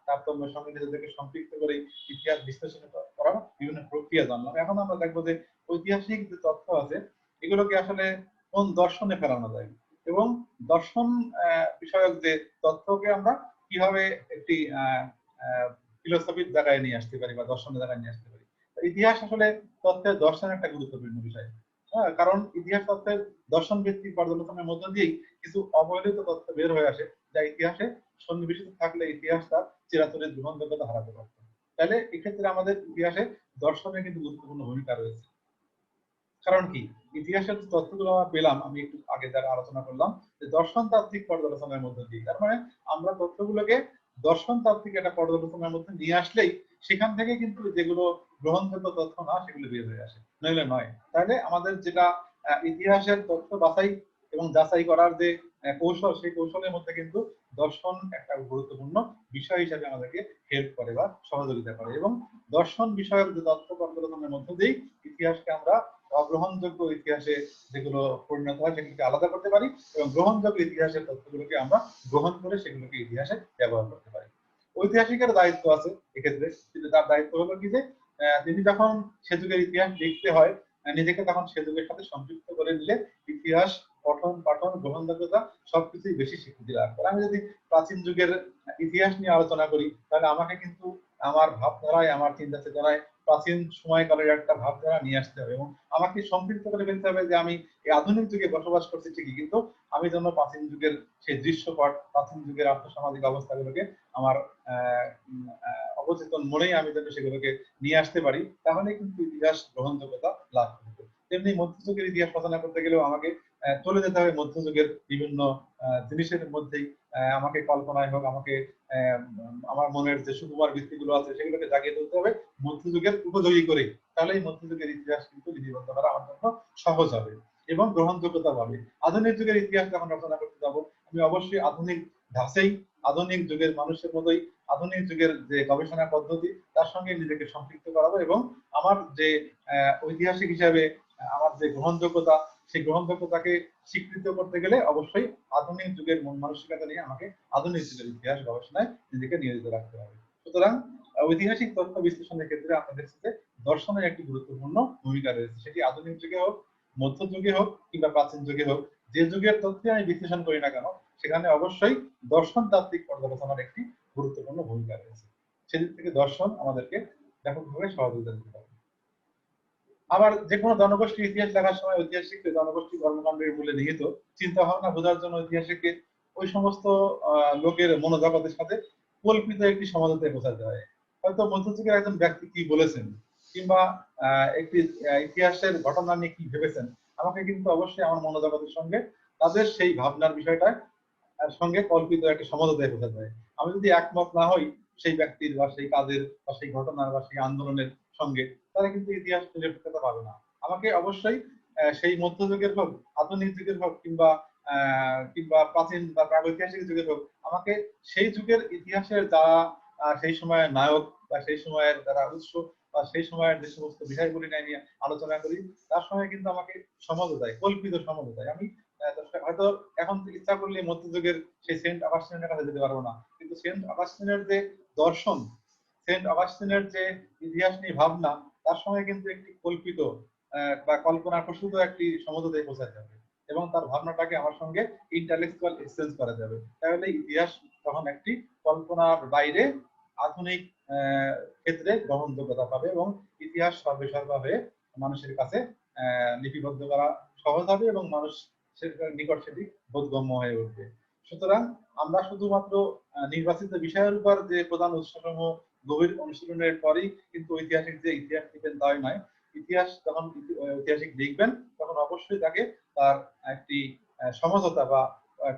তারতম্যের সঙ্গে নিজেদেরকে সম্পৃক্ত করে ইতিহাস বিশ্লেষণ করার বিভিন্ন প্রক্রিয়া জানলাম। এখন আমরা দেখবো যে ঐতিহাসিক যে তথ্য আছে এগুলোকে আসলে কোন দর্শনে ফেরানো যায়, এবং দর্শন বিষয়ক যে তথ্যকে আমরা কিভাবে একটি ফিলোসফির জায়গায় নিয়ে আসতে পারি বা দর্শনের জায়গায় নিয়ে আসতে পারি। ইতিহাস আসলে তথ্যের দর্শনের একটা গুরুত্বপূর্ণ বিষয়। হ্যাঁ, কারণ ইতিহাস তথ্যের দর্শন ভিত্তিক পর্যালোচনার মধ্য দিয়েই কিছু অবহেলিত তথ্য বের হয়ে আসে, যা ইতিহাসে সন্নিবেশিত থাকলে ইতিহাস তার চিরাচরিত গ্রহণযোগ্যতা হারাতে পারত। তাহলে এক্ষেত্রে আমাদের ইতিহাসে দর্শনের কিন্তু গুরুত্বপূর্ণ ভূমিকা রয়েছে। কারণ কি, ইতিহাসের তথ্যগুলো আমরা পেলাম, আমি একটু আগে যারা আলোচনা করলাম যে দর্শন তাত্ত্বিক পর্যালোচনার মধ্যে দিয়ে, তার মানে আমরা তথ্যগুলোকে দর্শন তাত্ত্বিক একটা পর্যালোচনার মধ্যে নিয়ে আসলেই সেখান থেকে কিন্তু যেগুলো গ্রহণযোগ্য তথ্য না সেগুলো বের হয়ে আসে, নইলে নয়। তাহলে আমাদের যেটা ইতিহাসের তথ্য বাছাই এবং যাচাই করার যে কৌশল, সেই কৌশলের মধ্যে কিন্তু দর্শন একটা গুরুত্বপূর্ণ বিষয় হিসেবে আমাদেরকে হেল্প করে বা সহযোগিতা করে, এবং দর্শন বিষয়ক যে তথ্য পর্যালোচনার মধ্যে দিয়েই ইতিহাসকে আমরা অগ্রহণযোগ্য ইতিহাসে যেগুলো পরিণত হয় সেগুলোকে আলাদা করতে পারি, এবং গ্রহণযোগ্য ইতিহাসের তথ্যগুলোকে আমরা গ্রহণ করে সেগুলোকে ইতিহাসে ব্যবহার করতে পারি। ঐতিহাসিকের দায়িত্ব আছে এক্ষেত্রে, কিন্তু তার দায়িত্ব হলো কি যে তিনি যখন সে যুগের ইতিহাস লিখতে হয় নিজেকে তখন সে যুগের সাথে সম্পৃক্ত করে নিলে ইতিহাস পঠন পাঠন গ্রহণযোগ্যতা সবকিছুই বেশি স্বীকৃতি লাভ করে। আমি যদি প্রাচীন যুগের ইতিহাস নিয়ে আলোচনা করি তাহলে আমাকে কিন্তু আমার ভাবধারায় আমার চিন্তা চেতনায় প্রাচীন সময়কালের একটা ভাবধারা নিয়ে আসতে হবে, এবং আমাকে সম্পৃক্ত করে ফেলতে হবে যে আমি এই আধুনিক যুগে বসবাস করছি ঠিকই, কিন্তু আমি যেন প্রাচীন যুগের সেই দৃশ্যপট, প্রাচীন যুগের আর্থসামাজিক অবস্থাগুলোকে আমার অবচেতন মনেই আমি যেন সেগুলোকে নিয়ে আসতে পারি, তাহলে কিন্তু ইতিহাস গ্রহণযোগ্যতা লাভ করবে। তেমনি মধ্যযুগের ইতিহাস রচনা করতে গেলেও আমাকে চলে যেতে হবে মধ্যযুগের বিভিন্ন জিনিসের মধ্যেই, আমাকে কল্পনায় হোক, আমাকে আমার মনের যে সুকুমার বৃত্তিগুলো আছে সেগুলোকে জাগিয়ে তুলতে হবে মধ্যযুগের উপযোগী করে, তাহলে এই মধ্যযুগের ইতিহাস কিন্তু লিপিবদ্ধ করা আমার জন্য সহজ হবে এবং গ্রহণযোগ্যতা পাবে। আধুনিক যুগের ইতিহাস যখন রচনা করতে যাব আমি অবশ্যই আধুনিক ধাঁচেই, আধুনিক যুগের মানুষের মতোই, আধুনিক যুগের যে গবেষণা পদ্ধতি তার সঙ্গে নিজেকে সম্পৃক্ত করাবো, এবং আমার যে ঐতিহাসিক হিসাবে আমার যে গ্রহণযোগ্যতা সেই গ্রহণযোগ্যতাকে স্বীকৃত করতে গেলে অবশ্যই আধুনিক যুগের মন মানসিকতা নিয়ে আমাকে আধুনিক যুগের ইতিহাস গবেষণায় নিজেকে নিয়োজিত রাখতে হবে। সুতরাং ঐতিহাসিক তথ্য বিশ্লেষণের ক্ষেত্রে আপনাদের সাথে দর্শনের একটি গুরুত্বপূর্ণ ভূমিকা রয়েছে, সেটি আধুনিক যুগে হোক, মধ্যযুগে হোক কিংবা প্রাচীন যুগে হোক। যে যুগের তথ্য আমি বিশ্লেষণ করি না কেন, সেখানে অবশ্যই দর্শন তাত্ত্বিক পর্যালোচনার একটি গুরুত্বপূর্ণ ভূমিকা রয়েছে। সেদিক থেকে দর্শন আমাদেরকে ব্যাপকভাবে সহযোগিতা করতে হবে। আবার যে কোনো জনগোষ্ঠীর ইতিহাস লেখার সময় ঐতিহাসিক জনগোষ্ঠী কর্মকাণ্ডের মূলে নিহিত চিন্তা ভাবনা বোঝার জন্য ঐতিহাসিককে ওই সমস্ত লোকের মনোজগতের সাথে কল্পিত একটি সমাজতে বোঝাতে হয়। হয়তো মধ্যযুগের একজন ব্যক্তি কি বলেছেন কিংবা একটি ইতিহাসের ঘটনা নিয়ে কি ভেবেছেন, আমাকে কিন্তু অবশ্যই আমার মনোজগতের সঙ্গে তাদের সেই ভাবনার বিষয়টা সঙ্গে কল্পিত একটা সমাজতে বোঝাতে হয়। আমি যদি একমত না হই সেই ব্যক্তির বা সেই কাজের বা সেই ঘটনার বা সেই আন্দোলনের সঙ্গে, তারা কিন্তু ইতিহাস নিরপেক্ষতা পাবে না। আমাকে অবশ্যই সেই মধ্যযুগের হোক, আধুনিক যুগের হোক কিংবা কিংবা প্রাচীন বা প্রাগৈতিহাসিক যুগের হোক, আমাকে সেই যুগের ইতিহাসের যারা সেই সময়ের নায়ক বা সেই সময়ের যারা উৎস বা সেই সময়ের যে সমস্ত বিষয়গুলি নিয়ে আলোচনা করি, তার সঙ্গে কিন্তু আমাকে সমঝোতায়, কল্পিত সমঝোতায় আমি হয়তো এখন ইচ্ছা করলে মধ্যযুগের সেই সেন্ট অগাস্টিনের কাছে যেতে পারবো না, কিন্তু সেন্ট অগাস্টিনের যে দর্শন, সেন্ট অগাস্টিনের যে ইতিহাস নিয়ে ভাবনা, তার সঙ্গে কিন্তু একটি কল্পিত বা কল্পনা প্রসূত একটি সমঝোতায় পৌঁছাতে যাবে এবং তার ভাবনাটাকে আমার সঙ্গে ইন্টালেকচুয়াল এক্সচেঞ্জ করা যাবে। তাহলে ইতিহাস তখন একটি কল্পনার বাইরে আধুনিক ক্ষেত্রে গ্রহণযোগ্যতা পাবে এবং ইতিহাস সর্বেসর্বা হয়ে মানুষের কাছে লিপিবদ্ধ করা সহজ হবে এবং মানুষ নিকট সেটি বোধগম্য হয়ে উঠবে। সুতরাং আমরা শুধুমাত্র নির্বাচিত বিষয়ের উপর যে প্রধান উৎসসমূহ গভীর অনুশীলনের পরেই কিন্তু ঐতিহাসিক যে ইতিহাস লিখবেন তাই নয়। ইতিহাস যখন ঐতিহাসিক লিখবেন তখন অবশ্যই তাকে তার একটি সমঝোতা বা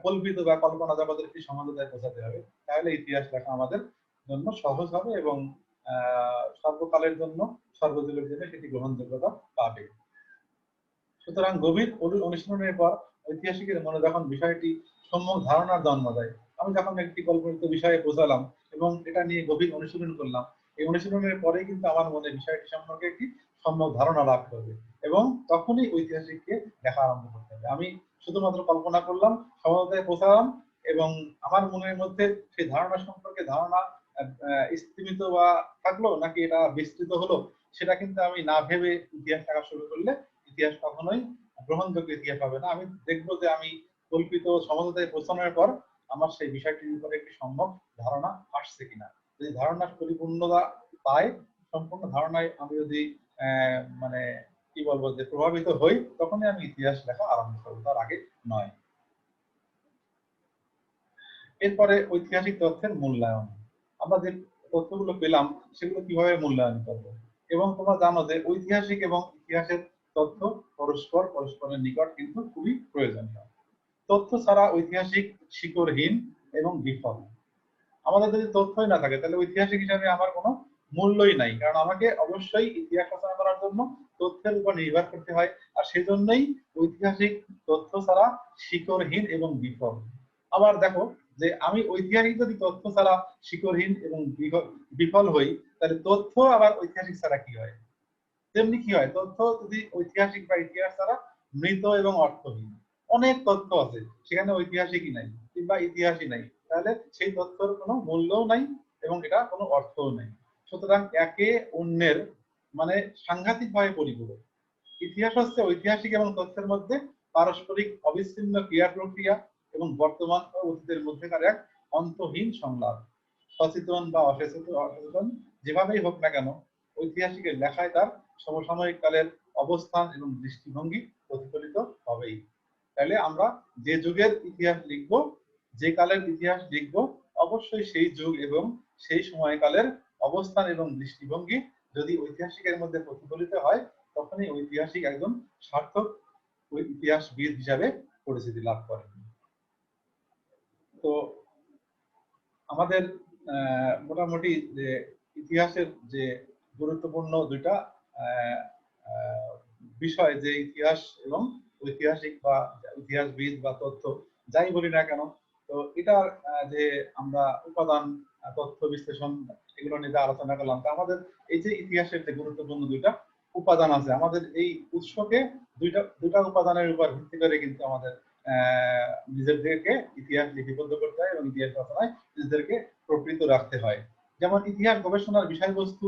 কল্পিত বা কল্পনা জগতের একটি সমঝোতায় পৌঁছাতে হবে। তাহলে ইতিহাস লেখা আমাদের জন্য সহজ হবে এবং সর্বকালের জন্য, সর্বযুগের জন্য সেটি গ্রহণযোগ্যতা পাবে। সুতরাং গভীর অনুশীলনের পর ঐতিহাসিকের মনে যখন বিষয়টি সম্যক ধারণার জন্ম দেয়, আমি যখন একটি কল্পিত বিষয়ে পৌঁছালাম এবং এটা নিয়ে গভীর অনুশীলন করলাম, এই অনুশীলনের পরে কিন্তু আমার মনে বিষয়টি সম্পর্কে একটি সম্যক ধারণা লাভ করবে এবং তখনই ঐতিহাসিককে দেখা আরম্ভ করতে হবে। আমি শুধুমাত্র কল্পনা করলাম, সমঝোতায় পৌঁছালাম এবং আমার মনের মধ্যে সেই ধারণা সম্পর্কে ধারণা স্থিমিত বা থাকলো নাকি এটা বিস্তৃত হলো, সেটা কিন্তু আমি না ভেবে ইতিহাস লেখা শুরু করলে ইতিহাস কখনোই গ্রহণযোগ্য ইতিহাস হবে না। আমি দেখবো যে আমি কল্পিত সমঝোতায় পৌঁছানোর পর আমার সেই বিষয়টির উপরে একটি সম্যক ধারণা আসছে কিনা। যদি ধারণার পরিপূর্ণতা পায়, সম্পূর্ণ ধারণায় আমি যদি মানে কি বলবো যে প্রভাবিত হই, তখনই আমি ইতিহাস লেখা আরম্ভ করবো, তার আগে নয়। এরপরে ঐতিহাসিক তথ্যের মূল্যায়ন। আমরা যে তথ্যগুলো পেলাম সেগুলো কিভাবে মূল্যায়ন করবো, এবং তোমরা জানো যে ঐতিহাসিক এবং ইতিহাসের তথ্য পরস্পরের নিকট কিন্তু খুবই প্রয়োজনীয়। তথ্য ছাড়া ঐতিহাসিক শিকড়হীন এবং বিফল। আমাদের যদি তথ্যই না থাকে তাহলে ঐতিহাসিক হিসাবে আমার কোনো মূল্যই নাই, কারণ আমাকে অবশ্যই ইতিহাস রচনা করার জন্য তথ্যের উপর নির্ভর করতে হয়। আর সেজন্যই ঐতিহাসিক তথ্য ছাড়া শিকড়হীন এবং বিফল। আবার দেখো যে আমি ঐতিহাসিক যদি তথ্য ছাড়া শিকড়হীন এবং বিফল হই, তাহলে তথ্য আবার ঐতিহাসিক ছাড়া কি হয়? তেমনি কি হয়, তথ্য যদি ঐতিহাসিক বা ইতিহাস ছাড়া মৃত এবং অর্থহীন। অনেক তথ্য আছে সেখানে ঐতিহাসিকই নাই কিংবা ইতিহাসই নাই, তাহলে সেই তথ্যের কোনো মূল্যও নাই এবং এটা কোনো অর্থও নাই। সুতরাং একে অন্যের মানে সাংঘাতিক ভাবে পরিপূরক। ইতিহাস হচ্ছে ঐতিহাসিক এবং তথ্যের মধ্যে পারস্পরিক অবিচ্ছিন্ন ক্রিয়া প্রক্রিয়া এবং বর্তমান ও অতীতের মধ্যেকার এক অন্তহীন সংলাপ। সচেতন বা অসচেতন যেভাবেই হোক না কেন, ঐতিহাসিকের লেখায় তার সমসাময়িক কালের অবস্থান এবং দৃষ্টিভঙ্গি প্রতিফলিত হবেই। তাহলে আমরা যে যুগের ইতিহাস লিখব, যে কালের ইতিহাস লিখব, অবশ্যই সেই যুগ এবং সেই সময়কালের অবস্থান এবং দৃষ্টিভঙ্গি যদি ঐতিহাসিকের মধ্যে প্রতিফলিত হয়, তখনই ঐতিহাসিক একজন সার্থক ইতিহাসবিদ হিসাবে পরিচিতি লাভ করেন। তো আমাদের মোটামুটি যে ইতিহাসের যে গুরুত্বপূর্ণ দুইটা বিষয়, যে ইতিহাস এবং ঐতিহাসিক বা ইতিহাসবিদ বা তথ্য যাই বলি না কেন, তো এটার যে আমরা উপাদান, তথ্য বিশ্লেষণ, এগুলো নিয়ে আলোচনা করলাম। তো আমাদের এই যে ইতিহাসের যে গুরুত্বপূর্ণ দুইটা উপাদান আছে, আমাদের এই উৎসকে দুইটা উপাদানের উপর ভিত্তি করে কিন্তু আমাদের নিজেদেরকে ইতিহাস লিপিবদ্ধ করতে হয় এবং ইতিহাস রচনায় নিজেদেরকে প্রবৃত্ত রাখতে হয়। যেমন ইতিহাস গবেষণার বিষয়বস্তু,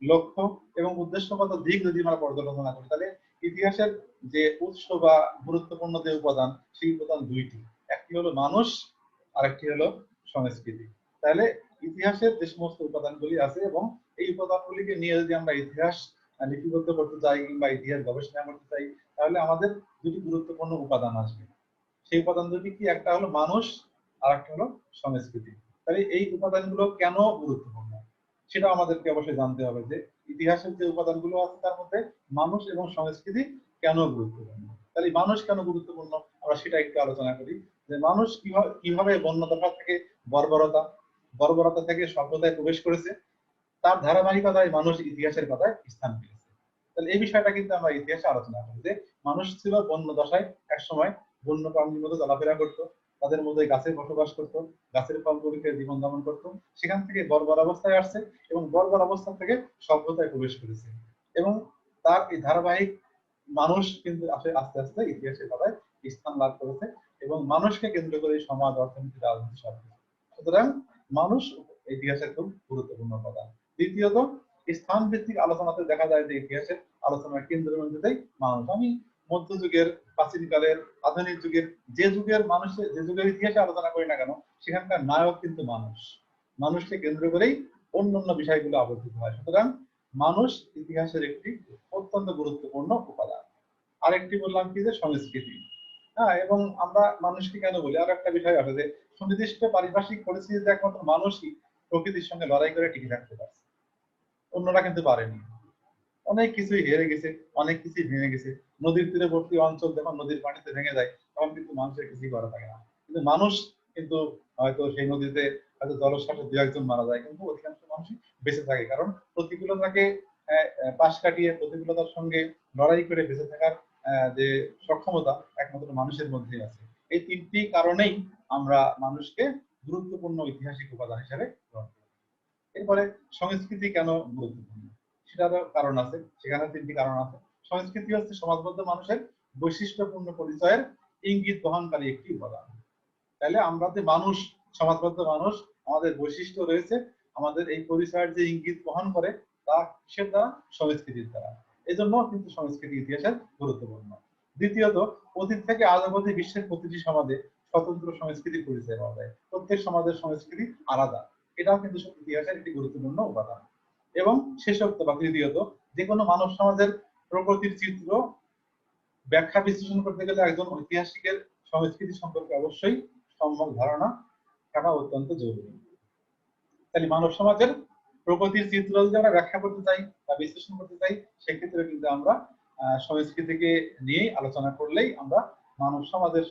লক্ষ্য এবং উদ্দেশ্যগত দিক যদি আমরা পর্যালোচনা করি, তাহলে ইতিহাসের যে উৎস বা গুরুত্বপূর্ণ যে উপাদান, সেই উপাদান দুইটি, একটি হলো মানুষ, আরেকটি হলো সংস্কৃতি। তাহলে ইতিহাসের যে সমস্ত উপাদানগুলি আছে এবং এই উপাদানগুলিকে নিয়ে যদি আমরা ইতিহাস লিপিবদ্ধ করতে চাই কিংবা ইতিহাস গবেষণা করতে চাই, তাহলে আমাদের দুটি গুরুত্বপূর্ণ উপাদান আসবে। সেই উপাদান দুটি কি? একটা হলো মানুষ, আর একটা হলো সংস্কৃতি। তাহলে এই উপাদানগুলো কেন গুরুত্বপূর্ণ সেটা আমাদেরকে অবশ্যই জানতে হবে, যে ইতিহাসের যে উপাদানগুলো আছে তার মধ্যে মানুষ এবং সংস্কৃতি কেন গুরুত্বপূর্ণ। তাহলে মানুষ কেন গুরুত্বপূর্ণ আমরা সেটা একটু আলোচনা করি, যে মানুষ কিভাবে বন্য দশা থেকে বর্বরতা, বর্বরতা থেকে সভ্যতায় প্রবেশ করেছে, তার ধারাবাহিকতায় মানুষ ইতিহাসের পাতায় স্থান পেয়েছে। তাহলে এই বিষয়টা কিন্তু আমরা ইতিহাসে আলোচনা করি, যে মানুষ ছিল বন্য দশায়, এক সময় বন্য প্রাণীর মধ্যে চলাফেরা করতো, তাদের মধ্যে গাছে বসবাস করতো, গাছের ফলগুলিকে জীবন ধারণ করতো, সেখান থেকে বর্বর অবস্থায় আসছে এবং বর্বর অবস্থা থেকে সভ্যতায় প্রবেশ করেছে। এবং তার এই ধারাবাহিক মানুষ কিন্তু আস্তে আস্তে ইতিহাসের পাতায় স্থান লাভ করেছে এবং মানুষকে কেন্দ্র করে সমাজ, অর্থনীতি, রাজনীতি সব। সুতরাং মানুষ ইতিহাসের খুব গুরুত্বপূর্ণ উপাদান। দ্বিতীয়ত, স্থান ভিত্তিক আলোচনাতে দেখা যায় যে ইতিহাসের আলোচনার কেন্দ্রের মধ্যেই মানুষ। আমি মধ্যযুগের, প্রাচীনকালের, আধুনিক যুগের, যে যুগের মানুষের, যে যুগের ইতিহাসে আলোচনা করি না কেন, সেখানকার নায়ক কিন্তু মানুষ। মানুষকে কেন্দ্র করেই অন্যান্য বিষয়গুলো আবর্তিত হয়। সুতরাং মানুষ ইতিহাসের একটি অত্যন্ত গুরুত্বপূর্ণ উপাদান। আরেকটি বললাম কি, যে সংস্কৃতি। হ্যাঁ, এবং আমরা মানুষকে কেন বলি, আর একটা বিষয় আছে যে সুনির্দিষ্ট পারিপার্শ্বিক পরিস্থিতিতে একমাত্র মানুষই প্রকৃতির সঙ্গে লড়াই করে টিকে থাকতে পারছে, অন্যরা কিন্তু পারেনি। অনেক কিছুই হেরে গেছে, অনেক কিছুই ভেঙে গেছে। নদীর তীরবর্তী অঞ্চল যখন নদীর পানিতে ভেঙে যায়, তখন কিন্তু মানুষের কিছুই করা থাকে না। কিন্তু মানুষ কিন্তু হয়তো সেই নদীতে হয়তো জলশ্বাসে দু একজন মারা যায়, কিন্তু অধিকাংশ মানুষই বেঁচে থাকে, কারণ প্রতিকূলতাকে পাশ কাটিয়ে প্রতিকূলতার সঙ্গে লড়াই করে বেঁচে থাকার যে সক্ষমতা একমাত্র মানুষের মধ্যেই আছে। এই তিনটি কারণেই আমরা মানুষকে গুরুত্বপূর্ণ ঐতিহাসিক উপাদান হিসেবে গ্রহণ করি। এরপরে সংস্কৃতি কেন গুরুত্বপূর্ণ সেটারও কারণ আছে, সেখানে তিনটি কারণ আছে। সংস্কৃতি হচ্ছে সমাজবদ্ধ মানুষের বৈশিষ্ট্যপূর্ণ পরিচয়ের ইঙ্গিত বহনকারী একটি উপাদান। তাহলে আমরা যে মানুষ, সমাজবদ্ধ মানুষ, আমাদের বৈশিষ্ট্য রয়েছে, আমাদের এই পরিচয়ের যে ইঙ্গিত বহন করে, তা কিসের দ্বারা? সংস্কৃতির দ্বারা। এই জন্য কিন্তু সংস্কৃতি ইতিহাসের গুরুত্বপূর্ণ। দ্বিতীয়ত, অতীত থেকে আজ অবধি বিশ্বের প্রতিটি সমাজে স্বতন্ত্র সংস্কৃতি পরিচয় পাওয়া যায়। প্রত্যেক সমাজের সংস্কৃতি আলাদা, এটাও কিন্তু ইতিহাসের একটি গুরুত্বপূর্ণ উপাদান। এবং শেষোক্ত বা তৃতীয়ত, যে কোনো মানব সমাজের প্রকৃতির চিত্র ব্যাখ্যা বিশ্লেষণ করতে গেলে একজন ঐতিহাসিকের সংস্কৃতি সম্পর্কে অবশ্যই সম্যক ধারণা থাকা অত্যন্ত জরুরি। তাহলে মানব সমাজের প্রগতির চিত্র যদি আমরা ব্যাখ্যা করতে চাই বা বিশ্লেষণ করতে চাই, সেক্ষেত্রে কিন্তু আমরা সংস্কৃতিকে নিয়েই আলোচনা করলেই আমরা মানব সমাজের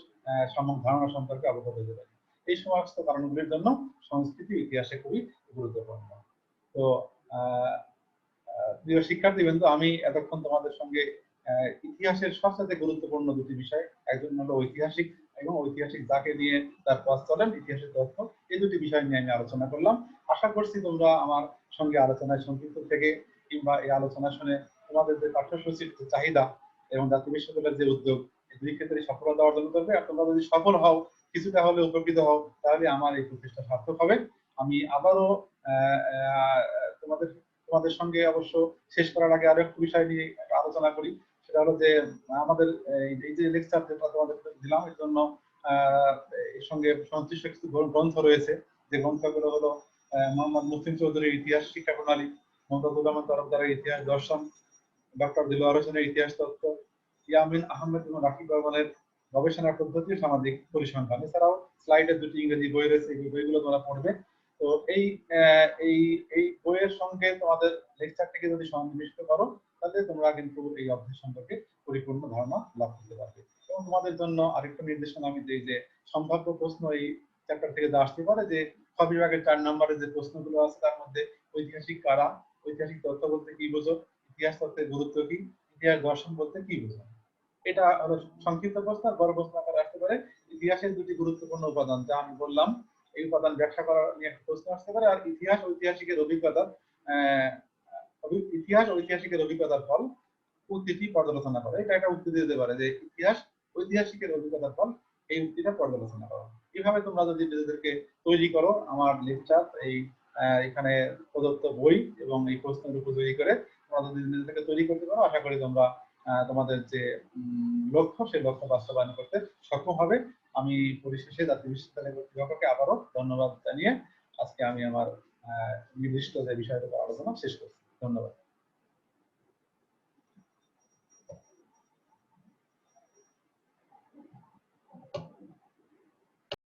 সম্যক ধারণা সম্পর্কে অবগত হতে পারি। এই সমস্ত কারণগুলির জন্য সংস্কৃতি ইতিহাসে খুবই গুরুত্বপূর্ণ। তো প্রিয় শিক্ষার্থীবৃন্দ, আমি এতক্ষণ তোমাদের সঙ্গে ইতিহাসের সবচেয়ে গুরুত্বপূর্ণ দুটি বিষয়, একজন হলো ঐতিহাসিক এবং ঐতিহাসিক যাকে নিয়ে তার পথ চলেন, ইতিহাসের তথ্য, এই দুটি বিষয় নিয়ে আমি আলোচনা করলাম। আশা করছি তোমরা আমার সঙ্গে আলোচনায় সম্পৃক্ত থেকে কিংবা এই আলোচনা শুনে তোমাদের যে পাঠ্যসূচির যে চাহিদা এবং জাতীয় বিশ্ববিদ্যালয়ের যে উদ্যোগ, এই দুই ক্ষেত্রে সফলতা অর্জন করবে। আর তোমরা যদি সফল হও, কিছুটা হলে উপকৃত হও, তাহলে আমার এই প্রচেষ্টা সার্থক হবে। আমি আবারও তোমাদের তোমাদের সঙ্গে অবশ্য শেষ করার আগে আরো একটু বিষয় নিয়ে আলোচনা করি। সেটা হলো যে আমাদের এই যে লেকচার যেটা তোমাদের দিলাম, এর জন্য এর সঙ্গে সংশ্লিষ্ট কিছু গ্রন্থ রয়েছে, যে গ্রন্থগুলো হলো মোহাম্মদ মুসলিম চৌধুরীর ইতিহাস শিক্ষা প্রণালী, মমতাজুর রহমান তরফদারের ইতিহাস দর্শন, ডক্টর দিলওয়ার হোসেনের ইতিহাস তত্ত্ব, ইয়ামিন আহমেদ এবং রাকিব বর্মনের গবেষণা পদ্ধতি সামাজিক পরিসংখ্যান। এছাড়াও স্লাইডের দুটি ইংরেজি বই রয়েছে, এই বইগুলো তোমরা পড়বে। তো এই এই এই বইয়ের সঙ্গে তোমাদের লেকচারটিকে যদি সন্নিবিষ্ট করো, তাহলে তোমরা কিন্তু এই অধ্যায় সম্পর্কে পরিপূর্ণ ধারণা লাভ করতে পারবে। এবং তোমাদের জন্য আরেকটা নির্দেশনা আমি দিই, যে সম্ভাব্য প্রশ্ন এই চ্যাপ্টার থেকে যা আসতে পারে, যে খ বিভাগের 4 নম্বরে যে প্রশ্নগুলো আছে তার মধ্যে ঐতিহাসিক কারা, ঐতিহাসিক তথ্য বলতে কি বোঝো, ইতিহাস তত্ত্বের গুরুত্ব কি, ইতিহাস দর্শন বলতে কি বোঝো। এটা হলো সংক্ষিপ্ত প্রশ্ন, বড় প্রশ্ন আকারে আসতে পারে। ইতিহাসের দুটি গুরুত্বপূর্ণ উপাদান যা আমি বললাম, এই উপাদান ব্যাখ্যা করা নিয়ে একটা প্রশ্ন আসতে পারে। আর ইতিহাস ঐতিহাসিকের অভিজ্ঞতা, ইতিহাস ঐতিহাসিকের অভিজ্ঞতার ফল উক্তিটি পর্যালোচনা করে, এটা একটা উক্তি দিতে পারে যে ইতিহাস ঐতিহাসিকের অভিজ্ঞতার ফল, এই উক্তিটা পর্যালোচনা করো। এভাবে তোমরা যদি নিজেদেরকে তৈরি করো আমার লেকচার এই এখানে প্রদত্ত বই এবং এই প্রশ্নগুলো তৈরি করে তোমরা যদি নিজে থেকে তৈরি করতে পারো, আশা করি তোমরা তোমাদের যে লক্ষ্য সেই লক্ষ্য বাস্তবায়ন করতে সক্ষম হবে। আমি পরিশেষে জাতীয় বিশ্ববিদ্যালয় কর্তৃপক্ষকে আবারও ধন্যবাদ জানিয়ে আজকে আমি আমার নির্দিষ্ট যে বিষয়টা আলোচনা শেষ করছি। ধন্যবাদ।